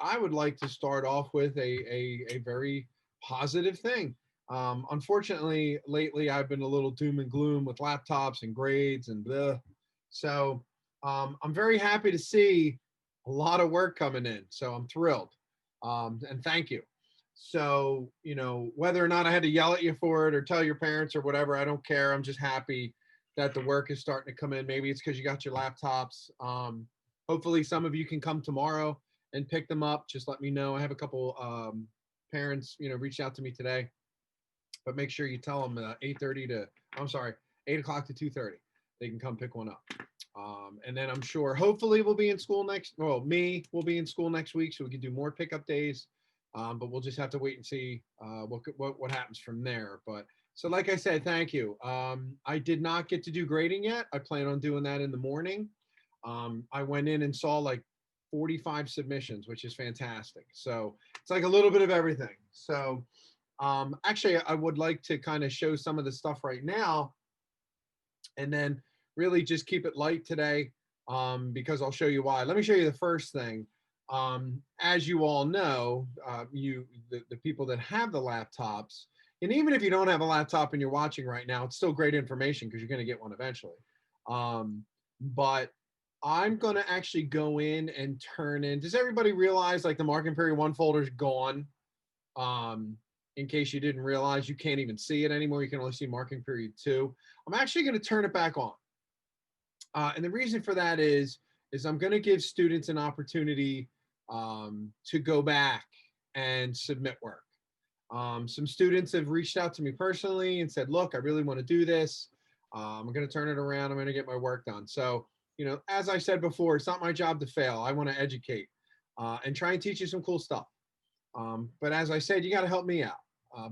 I would like to start off with a very positive thing. Unfortunately, lately I've been a little doom and gloom with laptops and grades and blah. So I'm very happy to see a lot of work coming in. So I'm thrilled. And thank you. So, whether or not I had to yell at you for it or tell your parents or whatever, I don't care. I'm just happy that the work is starting to come in. Maybe it's because you got your laptops. Hopefully, some of you can come tomorrow and pick them up. Just let me know. I have a couple parents, reached out to me today, but make sure you tell them 8:30 to, I'm sorry, 8 o'clock to 2:30. They can come pick one up. And then I'm sure, hopefully, we'll be in school me will be in school next week, so we can do more pickup days. But we'll just have to wait and see what happens from there. But so, like I said, thank you. I did not get to do grading yet. I plan on doing that in the morning. I went in and saw like 45 submissions, which is fantastic. So it's like a little bit of everything. So actually, I would like to kind of show some of the stuff right now, and then really just keep it light today, because I'll show you why. Let me show you the first thing. As you all know, the people that have the laptops, and even if you don't have a laptop and you're watching right now, it's still great information because you're going to get one eventually. But I'm going to actually go in and turn in. Does everybody realize like the marking period 1 folder is gone? In case you didn't realize, you can't even see it anymore. You can only see marking period 2. I'm actually going to turn it back on. And the reason for that is I'm going to give students an opportunity to go back and submit work. Some students have reached out to me personally and said, look, I really want to do this. I'm going to turn it around. I'm going to get my work done. So, as I said before, it's not my job to fail. I want to educate and try and teach you some cool stuff. But as I said, you got to help me out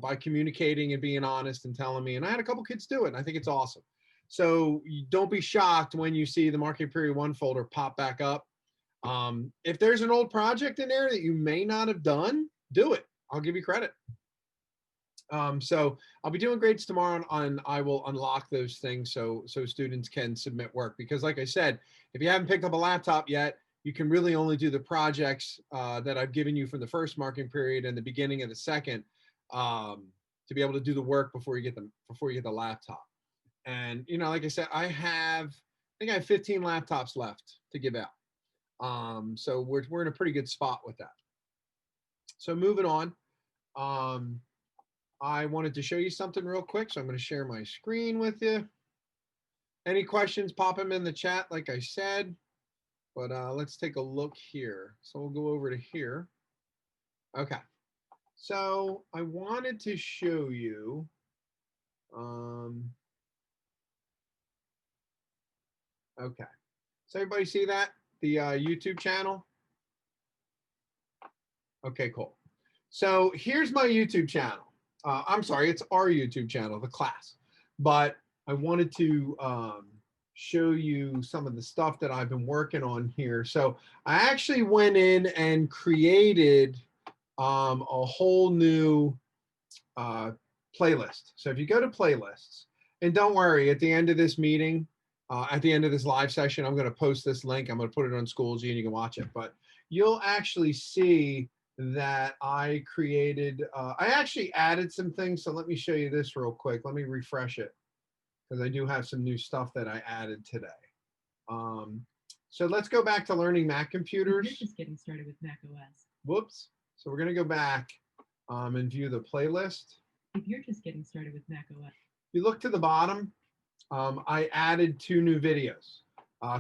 by communicating and being honest and telling me. And I had a couple kids do it, and I think it's awesome. So don't be shocked when you see the marking period 1 folder pop back up. If there's an old project in there that you may not have done, do it. I'll give you credit. So I'll be doing grades tomorrow, and I will unlock those things so students can submit work. Because like I said, if you haven't picked up a laptop yet, you can really only do the projects that I've given you from the first marking period and the beginning of the second, to be able to do the work before you get the laptop. And like I said, I think I have 15 laptops left to give out. So we're in a pretty good spot with that. So moving on. I wanted to show you something real quick, so I'm going to share my screen with you. Any questions, pop them in the chat, like I said. But let's take a look here. So we'll go over to here. Okay. So I wanted to show you. Okay. Does everybody see that? The YouTube channel? Okay, cool. So here's my YouTube channel. I'm sorry, it's our YouTube channel, the class. But I wanted to show you some of the stuff that I've been working on here. So I actually went in and created a whole new playlist. So if you go to playlists, and don't worry, at the end of this meeting, at the end of this live session, I'm going to post this link. I'm going to put it on Schoology and you can watch it. But you'll actually see that I created, I actually added some things. So let me show you this real quick. Let me refresh it because I do have some new stuff that I added today. So let's go back to learning Mac computers. You're just getting started with Mac OS. Whoops. So we're going to go back and view the playlist. If you're just getting started with Mac OS. You look to the bottom, I added 2 new videos,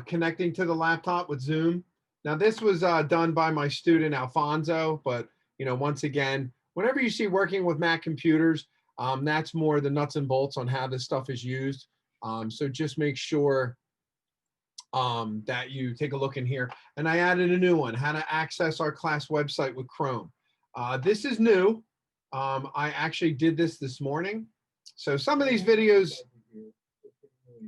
connecting to the laptop with Zoom. Now this was done by my student Alfonso, but once again, whenever you see working with Mac computers, that's more the nuts and bolts on how this stuff is used. So just make sure that you take a look in here. And I added a new one, how to access our class website with Chrome. This is new. I actually did this morning. So some of these videos,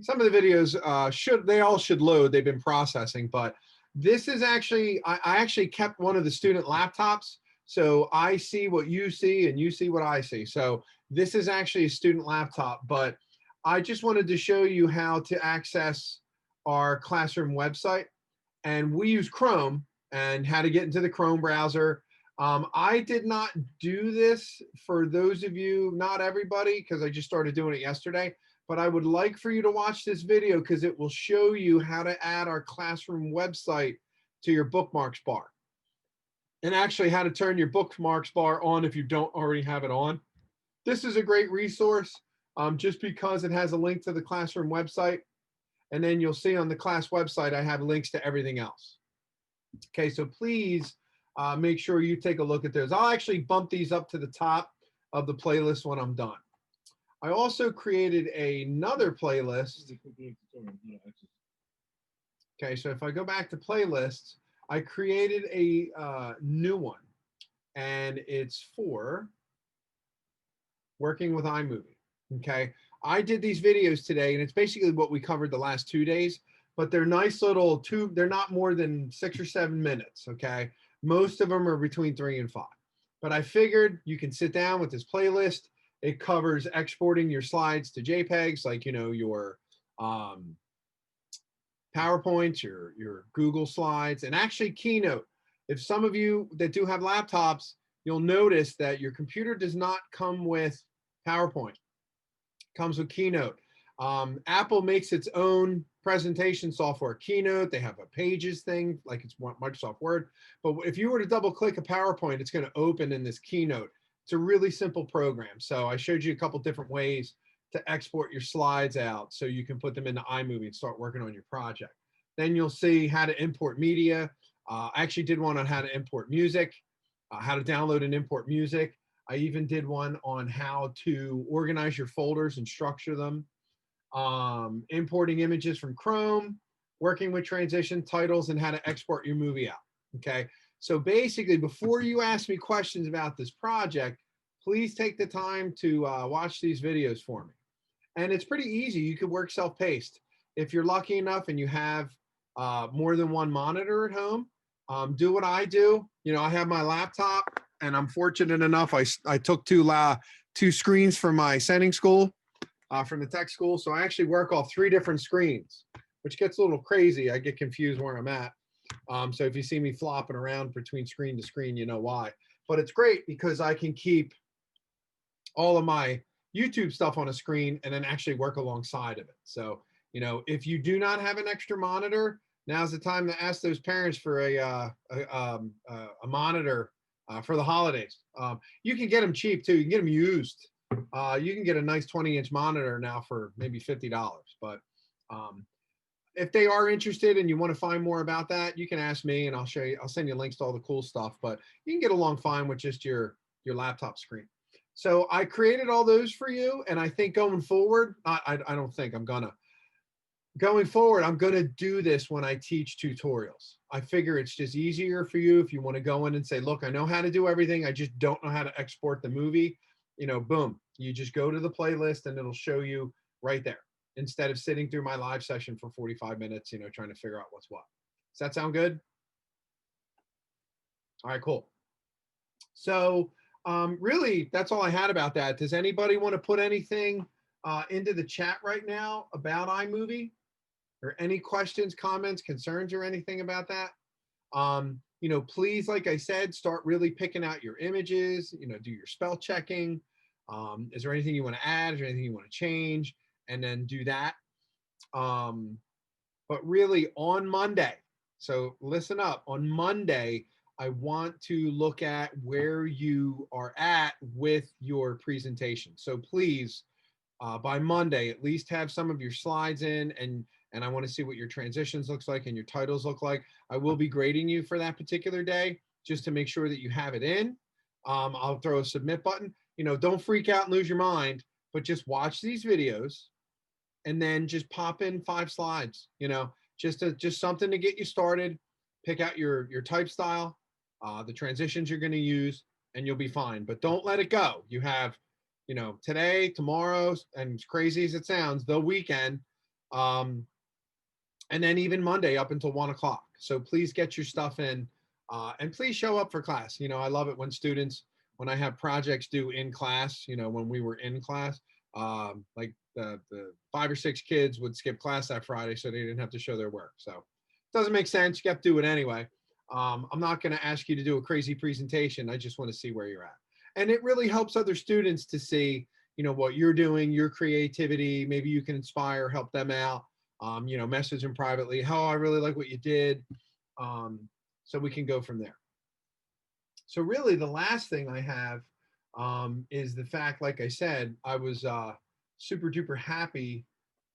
some of the videos all should load. They've been processing, but this is actually, I actually kept one of the student laptops. So I see what you see and you see what I see. So this is actually a student laptop, but I just wanted to show you how to access our classroom website. And we use Chrome. and how to get into the Chrome browser. I did not do this for those of you, not everybody, because I just started doing it yesterday, but I would like for you to watch this video because it will show you how to add our classroom website to your bookmarks bar, and actually how to turn your bookmarks bar on if you don't already have it on. This is a great resource just because it has a link to the classroom website. And then you'll see on the class website, I have links to everything else. Okay, so please make sure you take a look at those. I'll actually bump these up to the top of the playlist when I'm done. I also created another playlist. Okay, so if I go back to playlists, I created a new one, and it's for working with iMovie. Okay, I did these videos today, and it's basically what we covered the last 2 days, but they're nice little they're not more than 6 or 7 minutes. Okay, most of them are between 3 and 5, but I figured you can sit down with this playlist. It covers exporting your slides to JPEGs, like, you know, your PowerPoints, your Google Slides, and actually Keynote. If some of you that do have laptops, you'll notice that your computer does not come with PowerPoint. It comes with Keynote. Apple makes its own presentation software, Keynote. They have a Pages thing, like it's Microsoft Word. But if you were to double click a PowerPoint, it's going to open in this Keynote. It's a really simple program. So I showed you a couple different ways to export your slides out so you can put them into iMovie and start working on your project. Then you'll see how to import media. I actually did one on how to import music, how to download and import music. I even did one on how to organize your folders and structure them, importing images from Chrome, working with transition titles, and how to export your movie out. Okay, so basically, before you ask me questions about this project, please take the time to watch these videos for me. And it's pretty easy. You could work self-paced. If you're lucky enough and you have more than one monitor at home, do what I do. You know, I have my laptop, and I'm fortunate enough, I took two screens from my sending school, from the tech school. So I actually work off 3 different screens, which gets a little crazy. I get confused where I'm at. So if you see me flopping around between screen to screen, you know why. But it's great because I can keep all of my YouTube stuff on a screen and then actually work alongside of it. So, you know, if you do not have an extra monitor, now's the time to ask those parents for a monitor for the holidays. You can get them cheap too. You can get them used. You can get a nice 20-inch monitor now for maybe $50. But if they are interested and you want to find more about that, you can ask me and I'll show you. I'll send you links to all the cool stuff. But you can get along fine with just your laptop screen. So I created all those for you, and I think going forward, I don't think I'm gonna. Going forward, I'm gonna do this when I teach tutorials. I figure it's just easier for you if you want to go in and say, look, I know how to do everything. I just don't know how to export the movie. You know, boom, you just go to the playlist and it'll show you right there instead of sitting through my live session for 45 minutes, you know, trying to figure out what's what. Does that sound good? All right, cool. So really, that's all I had about that. Does anybody want to put anything into the chat right now about iMovie, or any questions, comments, concerns, or anything about that? You know, please, like I said, start really picking out your images, you know, do your spell checking. Is there anything you want to add? Is there anything you want to change? And then do that. But really on Monday, so listen up, on Monday, I want to look at where you are at with your presentation. So please, by Monday, at least have some of your slides in, and I want to see what your transitions looks like and your titles look like. I will be grading you for that particular day just to make sure that you have it in. I'll throw a submit button. You know, don't freak out and lose your mind, but just watch these videos and then just pop in 5 slides, you know, just something to get you started. Pick out your type style, the transitions you're going to use, and you'll be fine. But don't let it go. You have, you know, today, tomorrow, and as crazy as it sounds, the weekend, and then even Monday up until 1 o'clock. So please get your stuff in, and please show up for class. You know, I love it when students, when I have projects due in class, you know, when we were in class, like the 5 or 6 kids would skip class that Friday so they didn't have to show their work. So it doesn't make sense. You have to do it anyway. I'm not going to ask you to do a crazy presentation. I just want to see where you're at. And it really helps other students to see, what you're doing, your creativity. Maybe you can inspire, help them out. Message them privately. Oh, I really like what you did. So we can go from there. So really the last thing I have is the fact, like I said, I was super duper happy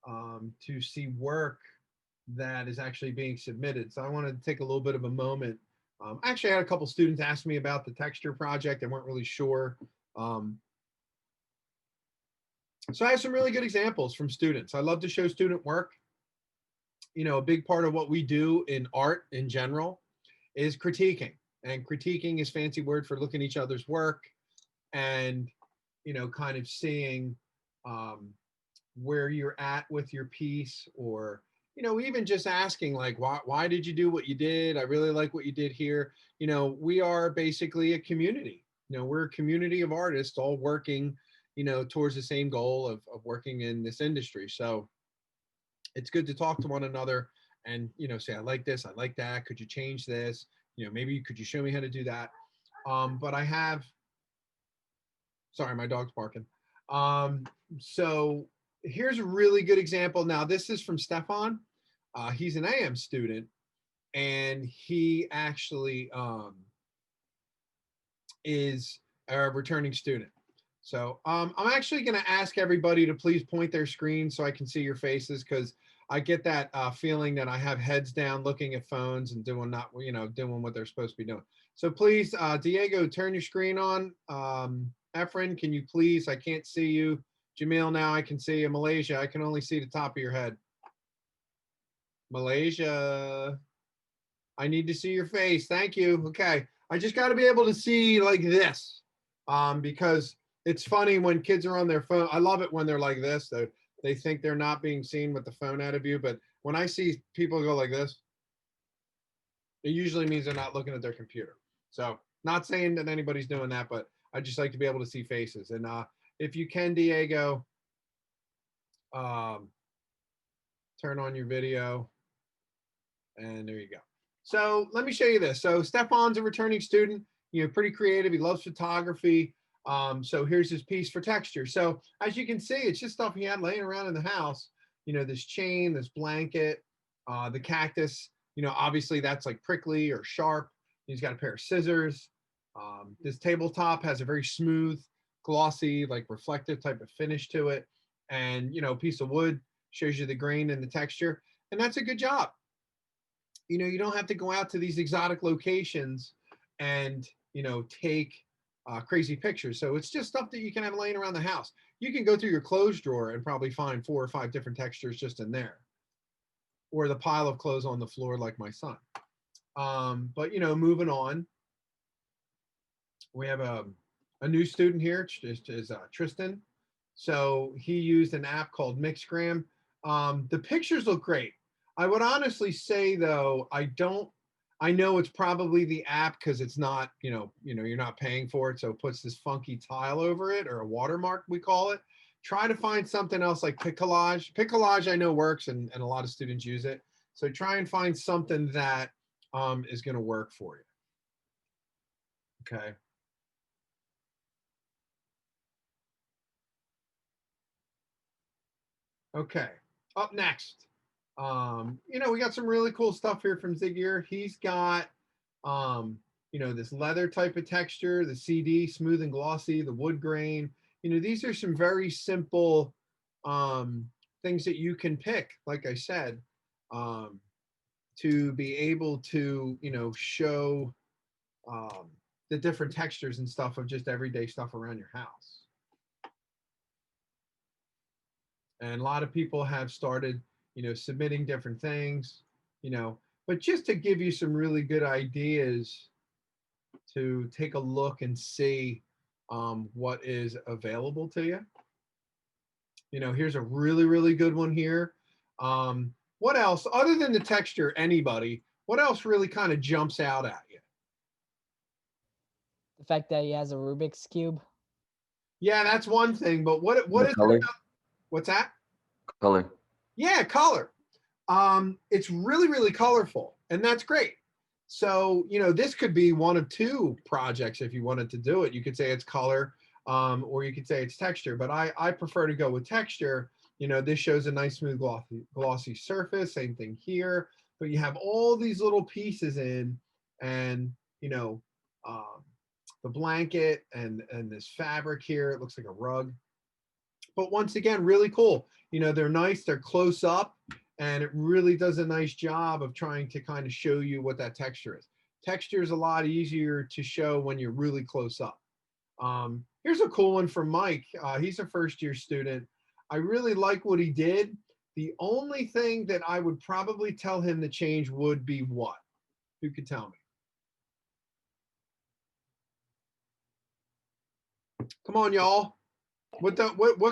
to see work that is actually being submitted. So I wanted to take a little bit of a moment. Actually, I had a couple students ask me about the texture project. They weren't really sure. So I have some really good examples from students. I love to show student work. A big part of what we do in art in general is critiquing. And critiquing is fancy word for looking at each other's work and, kind of seeing where you're at with your piece, or, even just asking like, why did you do what you did? I really like what you did here. We are basically a community. We're a community of artists all working, towards the same goal of working in this industry. So it's good to talk to one another and, say, I like this, I like that. Could you change this? Maybe could you show me how to do that? But I have, sorry, my dog's barking. So here's a really good example. Now, this is from Stefan. He's an AM student, and he actually is a returning student. So I'm actually going to ask everybody to please point their screen so I can see your faces, because I get that feeling that I have heads down looking at phones and doing what they're supposed to be doing. So please, Diego, turn your screen on. Efren, can you please? I can't see you. Jamil, now I can see you. Malaysia, I can only see the top of your head. Malaysia, I need to see your face. Thank you. Okay. I just got to be able to see like this because it's funny when kids are on their phone. I love it when they're like this. They think they're not being seen with the phone out of view. But when I see people go like this, it usually means they're not looking at their computer. So not saying that anybody's doing that, but I just like to be able to see faces. And if you can, Diego, turn on your video. And there you go. So let me show you this. So Stefan's a returning student, pretty creative. He loves photography. So here's his piece for texture. So as you can see, it's just stuff he had laying around in the house. This chain, this blanket, the cactus, obviously that's like prickly or sharp. He's got a pair of scissors. This tabletop has a very smooth, glossy, like reflective type of finish to it. And, a piece of wood shows you the grain and the texture. And that's a good job. You don't have to go out to these exotic locations and, take crazy pictures. So it's just stuff that you can have laying around the house. You can go through your clothes drawer and probably find 4 or 5 different textures just in there, or the pile of clothes on the floor like my son. But, moving on, we have a new student here, is Tristan. So he used an app called Mixgram. The pictures look great. I would honestly say though, I know it's probably the app because it's not, you're not paying for it. So it puts this funky tile over it, or a watermark, we call it. Try to find something else like Piccollage. Piccollage I know works and a lot of students use it. So try and find something that is going to work for you. Okay. Okay. Up next. We got some really cool stuff here from Ziggear. He's got, this leather type of texture, the CD, smooth and glossy, the wood grain. These are some very simple things that you can pick, like I said, to be able to, show the different textures and stuff of just everyday stuff around your house. And a lot of people have started, submitting different things, but just to give you some really good ideas to take a look and see what is available to you. Here's a really, really good one here. What else, other than the texture, anybody, what else really kind of jumps out at you? The fact that he has a Rubik's Cube. Yeah, that's one thing, but what is color? What's that? Color. Yeah, color. It's really, really colorful, and that's great. So, this could be one of two projects if you wanted to do it. You could say it's color, or you could say it's texture, but I prefer to go with texture. This shows a nice smooth glossy surface, same thing here, but you have all these little pieces in, and, um, the blanket and this fabric here, it looks like a rug. But once again, really cool. They're nice, they're close up, and it really does a nice job of trying to kind of show you what that texture is. Texture is a lot easier to show when you're really close up. Here's a cool one from Mike. He's a first-year student. I really like what he did. The only thing that I would probably tell him to change would be what? Who could tell me? Come on, y'all. What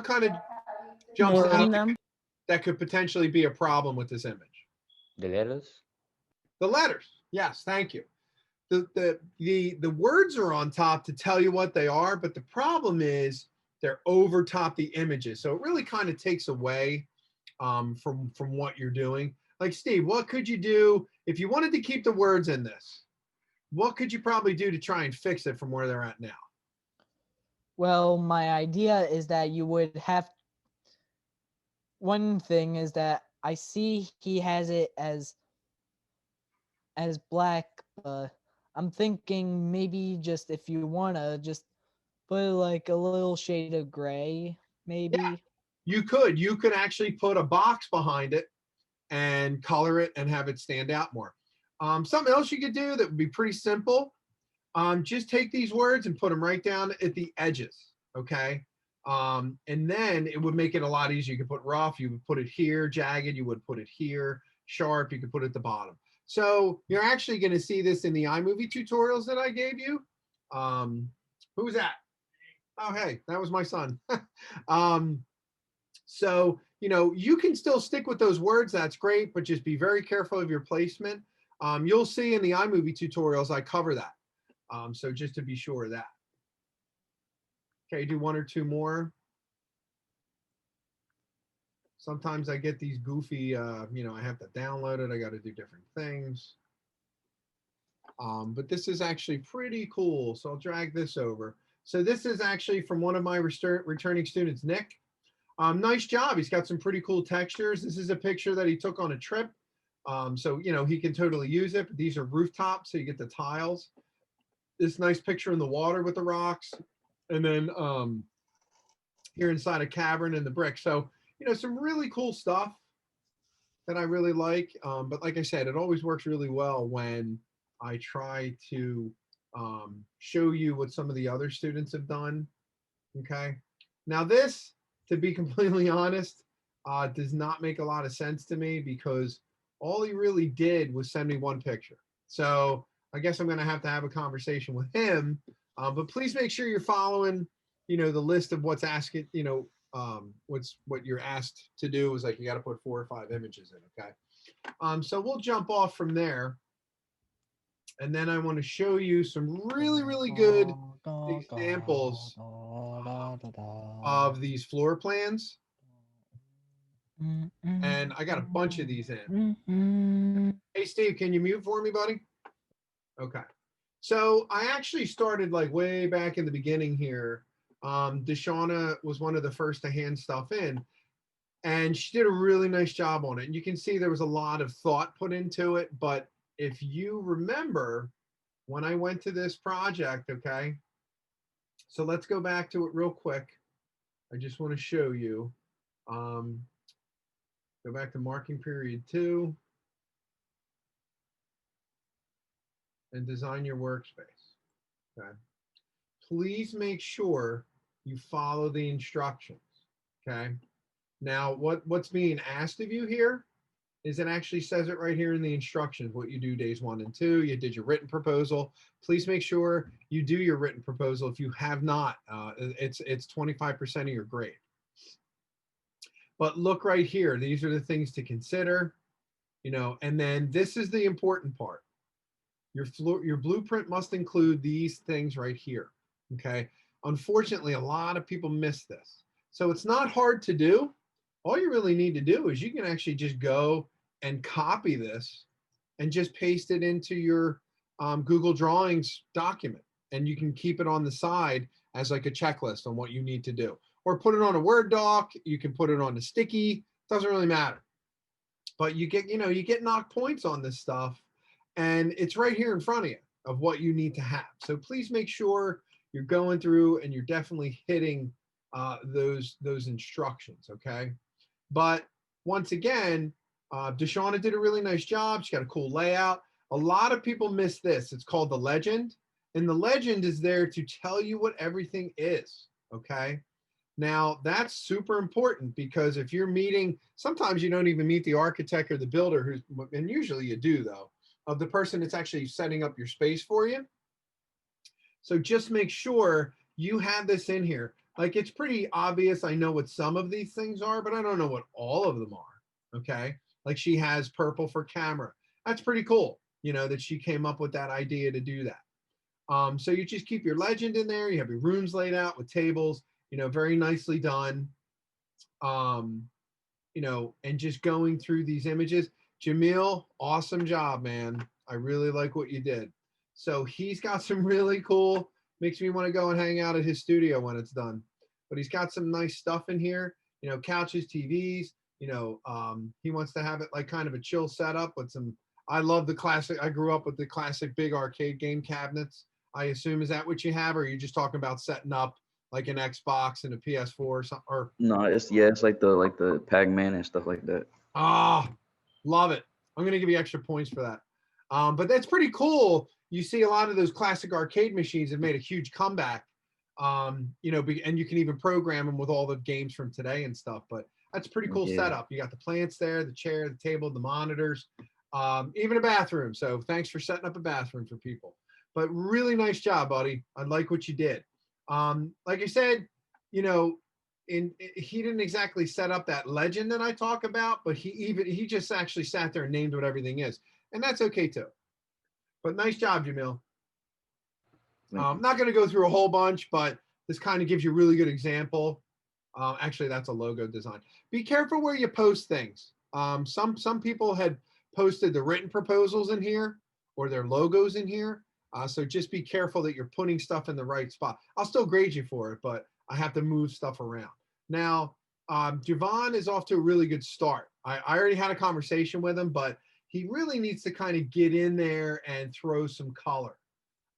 kind of jumps More out in them. that could potentially be a problem with this image? The letters? The letters. Yes, thank you. The words are on top to tell you what they are, but the problem is they're over top the images. So it really kind of takes away from what you're doing. Like, Steve, what could you do if you wanted to keep the words in this? What could you probably do to try and fix it from where they're at now? Well, my idea is that you would have. One thing is that I see he has it as black, but I'm thinking maybe just if you wanna just put like a little shade of gray, maybe. Yeah. You could actually put a box behind it and color it and have it stand out more. Something else you could do that would be pretty simple. Just take these words and put them right down at the edges, okay? And then it would make it a lot easier. You could put rough, you would put it here, jagged, you would put it here, sharp, you could put it at the bottom. So you're actually going to see this in the iMovie tutorials that I gave you. Who was that? Oh, hey, that was my son. So, you can still stick with those words. That's great, but just be very careful of your placement. You'll see in the iMovie tutorials, I cover that. So just to be sure of that. Okay, do one or two more. Sometimes I get these goofy, I have to download it. I got to do different things. But this is actually pretty cool. So I'll drag this over. So this is actually from one of my returning students, Nick. Nice job. He's got some pretty cool textures. This is a picture that he took on a trip. So, he can totally use it. But these are rooftops, so you get the tiles. This nice picture in the water with the rocks. And then here inside a cavern in the brick. So, some really cool stuff that I really like. But like I said, it always works really well when I try to show you what some of the other students have done. Okay. Now this, to be completely honest, does not make a lot of sense to me because all he really did was send me one picture. So I guess I'm going to have a conversation with him. But please make sure you're following, the list of what's asking, what you're asked to do is like, you got to put 4 or 5 images in. Okay. So we'll jump off from there. And then I want to show you some really, really good examples of these floor plans. And I got a bunch of these in. Hey, Steve, can you mute for me, buddy? Okay. So I actually started like way back in the beginning here. Deshauna was one of the first to hand stuff in, and she did a really nice job on it. And you can see there was a lot of thought put into it. But if you remember when I went to this project, okay, so let's go back to it real quick. I just want to show you. Go back to marking period 2 and design your workspace. Okay. Please make sure you follow the instructions. Okay. Now, what's being asked of you here is it actually says it right here in the instructions, what you do days 1 and 2. You did your written proposal. Please make sure you do your written proposal. If you have not, it's 25% of your grade. But look right here. These are the things to consider, and then this is the important part. Your blueprint must include these things right here. Okay. Unfortunately, a lot of people miss this. So it's not hard to do. All you really need to do is you can actually just go and copy this and just paste it into your Google Drawings document. And you can keep it on the side as like a checklist on what you need to do. Or put it on a Word doc. You can put it on a sticky. Doesn't really matter. But you get knocked points on this stuff, and it's right here in front of you of what you need to have. So please make sure you're going through and you're definitely hitting those instructions, okay? But once again, Deshauna did a really nice job. She got a cool layout. A lot of people miss this. It's called the legend, and the legend is there to tell you what everything is, okay? Now, that's super important because if you're meeting, sometimes you don't even meet the architect or the builder, and usually you do though, of the person that's actually setting up your space for you. So just make sure you have this in here. Like, it's pretty obvious. I know what some of these things are, but I don't know what all of them are, okay? Like, she has purple for camera. That's pretty cool, that she came up with that idea to do that. So you just keep your legend in there. You have your rooms laid out with tables, very nicely done. And just going through these images. Jamil, awesome job, man. I really like what you did. So he's got some really cool, makes me want to go and hang out at his studio when it's done. But he's got some nice stuff in here, couches, TVs, he wants to have it like kind of a chill setup with some, I love the classic, I grew up with the classic big arcade game cabinets. I assume, is that what you have, or are you just talking about setting up like an Xbox and a PS4 or something? Or no, it's like the Pac-Man and stuff like that. Love it. I'm gonna give you extra points for that. But that's pretty cool. You see a lot of those classic arcade machines have made a huge comeback. And you can even program them with all the games from today and stuff. But that's a pretty cool setup. You got the plants there, the chair, the table, the monitors, even a bathroom. So thanks for setting up a bathroom for people. But really nice job, buddy. I like what you did. Like I said, he didn't exactly set up that legend that I talk about, but he just actually sat there and named what everything is, and that's okay too. But nice job, Jamil. I'm not going to go through a whole bunch, but this kind of gives you a really good example. Actually, that's a logo design. Be careful where you post things. Some people had posted the written proposals in here or their logos in here. So just be careful that you're putting stuff in the right spot. I'll still grade you for it, but I have to move stuff around. Now, Javon is off to a really good start. I already had a conversation with him, but he really needs to kind of get in there and throw some color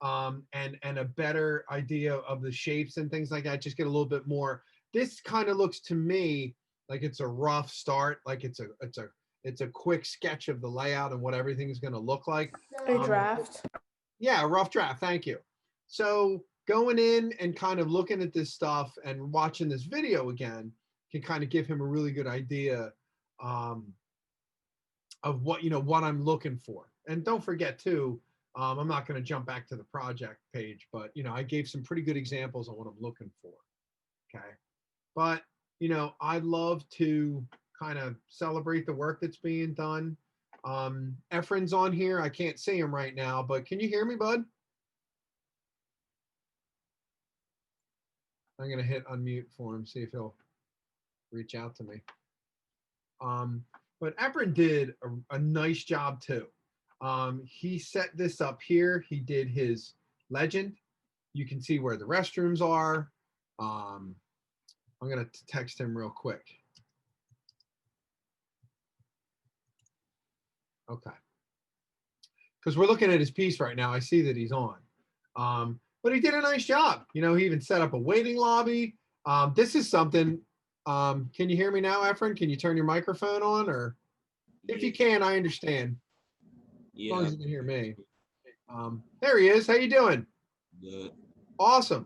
and a better idea of the shapes and things like that. Just get a little bit more. This kind of looks to me like it's a rough start, like it's a quick sketch of the layout and what everything is going to look like. A draft. Yeah, a rough draft. Thank you. So going in and kind of looking at this stuff and watching this video again can kind of give him a really good idea of what I'm looking for. And don't forget too, I'm not going to jump back to the project page, but I gave some pretty good examples on what I'm looking for. Okay. But I love to kind of celebrate the work that's being done. Efren's on here. I can't see him right now, but can you hear me, bud? I'm going to hit unmute for him, see if he'll reach out to me. But Efren did a nice job too. He set this up here. He did his legend. You can see where the restrooms are. I'm going to text him real quick. Okay. Because we're looking at his piece right now. I see that he's on. But he did a nice job. He even set up a waiting lobby. This is something. Can you hear me now, Efren? Can you turn your microphone on? Or if you can, I understand. Yeah. As long as you can hear me. There he is. How you doing? Good. Awesome.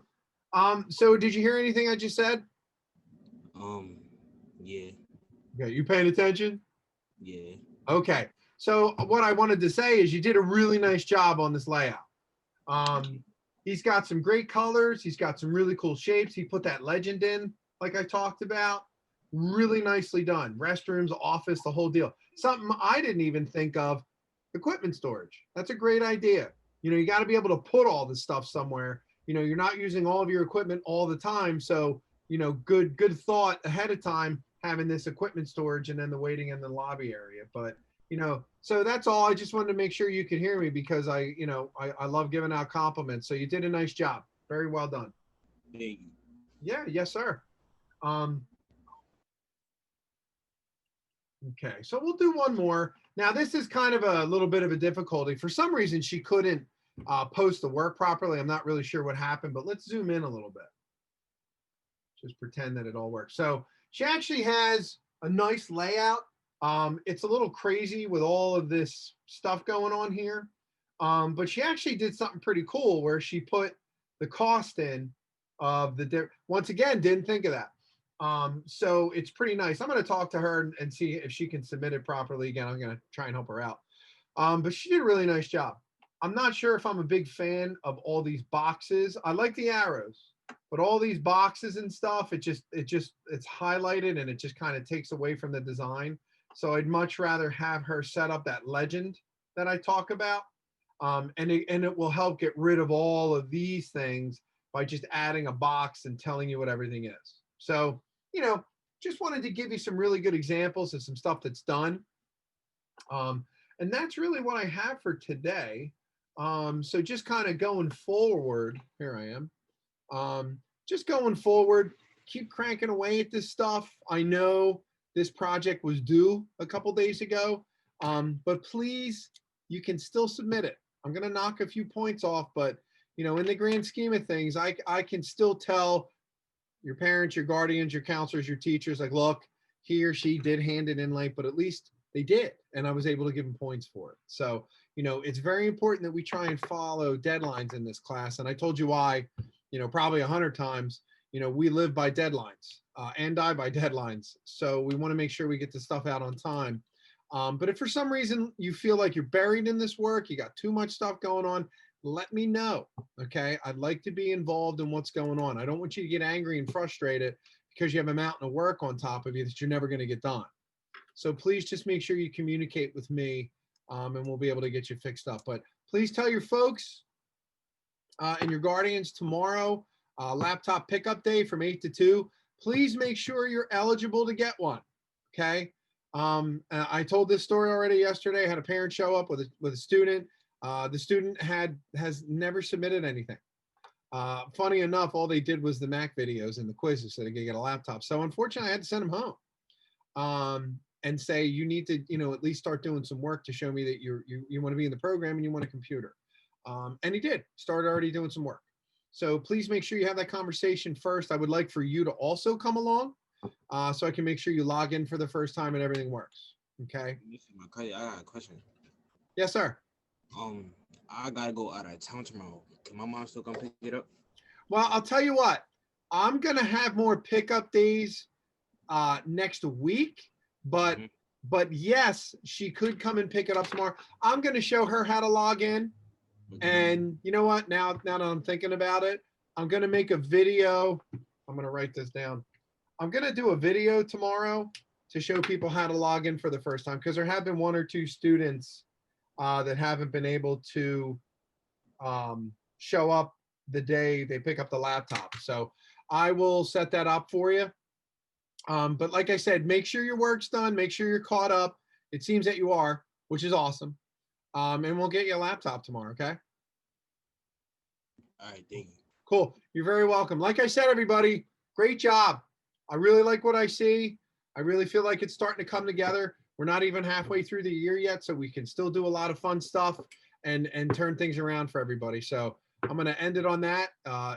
So did you hear anything I just said? Yeah. Okay, you paying attention? Yeah. Okay. So what I wanted to say is you did a really nice job on this layout. He's got some great colors. He's got some really cool shapes. He put that legend in, like I talked about. Really nicely done. Restrooms, office, the whole deal. Something I didn't even think of, equipment storage. That's a great idea. You got to be able to put all this stuff somewhere. You're not using all of your equipment all the time. So, good thought ahead of time, having this equipment storage and then the waiting in the lobby area. But you know, so that's all. I just wanted to make sure you could hear me because I love giving out compliments. So you did a nice job. Very well done. Thank you. Yeah, yes, sir. Okay, so we'll do one more. Now, this is kind of a little bit of a difficulty. For some reason, she couldn't post the work properly. I'm not really sure what happened, but let's zoom in a little bit. Just pretend that it all works. So she actually has a nice layout. It's a little crazy with all of this stuff going on here. But she actually did something pretty cool where she put the cost in of once again, didn't think of that. So it's pretty nice. I'm going to talk to her and see if she can submit it properly. Again, I'm going to try and help her out. But she did a really nice job. I'm not sure if I'm a big fan of all these boxes. I like the arrows, but all these boxes and stuff, it's highlighted and it just kind of takes away from the design. So I'd much rather have her set up that legend that I talk about. And it will help get rid of all of these things by just adding a box and telling you what everything is. So, just wanted to give you some really good examples of some stuff that's done. And that's really what I have for today. So just kind of going forward, here I am. Just going forward, keep cranking away at this stuff. I know this project was due a couple days ago, but please, you can still submit it. I'm going to knock a few points off, but in the grand scheme of things, I can still tell your parents, your guardians, your counselors, your teachers, like, look, he or she did hand it in late, but at least they did. And I was able to give them points for it. So, it's very important that we try and follow deadlines in this class. And I told you why, probably 100 times, we live by deadlines and die by deadlines. So we want to make sure we get the stuff out on time. But if for some reason you feel like you're buried in this work, you got too much stuff going on, let me know, okay? I'd like to be involved in what's going on. I don't want you to get angry and frustrated because you have a mountain of work on top of you that you're never going to get done. So please just make sure you communicate with me and we'll be able to get you fixed up. But please tell your folks and your guardians tomorrow, laptop pickup day from 8 to 2. Please make sure you're eligible to get one, okay? I told this story already yesterday. I had a parent show up with a student. The student has never submitted anything. Funny enough, all they did was the Mac videos and the quizzes so they could get a laptop. So unfortunately, I had to send them home and say, you need to, at least start doing some work to show me that you want to be in the program and you want a computer. And he did, started already doing some work. So please make sure you have that conversation first. I would like for you to also come along so I can make sure you log in for the first time and everything works. Okay. I got a question. Yes, sir. I gotta go out of town tomorrow. Can my mom still come pick it up? Well, I'll tell you what, I'm gonna have more pickup days next week, but yes, she could come and pick it up tomorrow. I'm gonna show her how to log in. And you know what? Now that I'm thinking about it, I'm gonna make a video. I'm gonna write this down. I'm gonna do a video tomorrow to show people how to log in for the first time, because there have been 1 or 2 students that haven't been able to show up the day they pick up the laptop. So I will set that up for you. But like I said, make sure your work's done. Make sure you're caught up. It seems that you are, which is awesome. And we'll get you a laptop tomorrow, okay? All right, thank you. Cool. You're very welcome. Like I said, everybody, great job. I really like what I see. I really feel like it's starting to come together. We're not even halfway through the year yet, so we can still do a lot of fun stuff and turn things around for everybody. So I'm going to end it on that.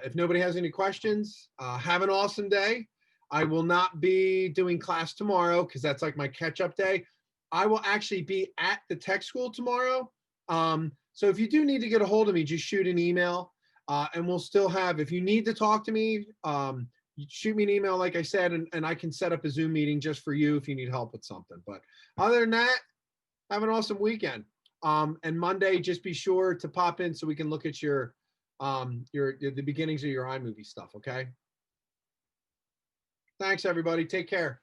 If nobody has any questions, have an awesome day. I will not be doing class tomorrow because that's like my catch-up day. I will actually be at the tech school tomorrow. So if you do need to get a hold of me, just shoot an email and we'll still have, if you need to talk to me, you shoot me an email, like I said, and I can set up a Zoom meeting just for you if you need help with something. But other than that, have an awesome weekend. And Monday, just be sure to pop in so we can look at the beginnings of your iMovie stuff, okay? Thanks, everybody. Take care.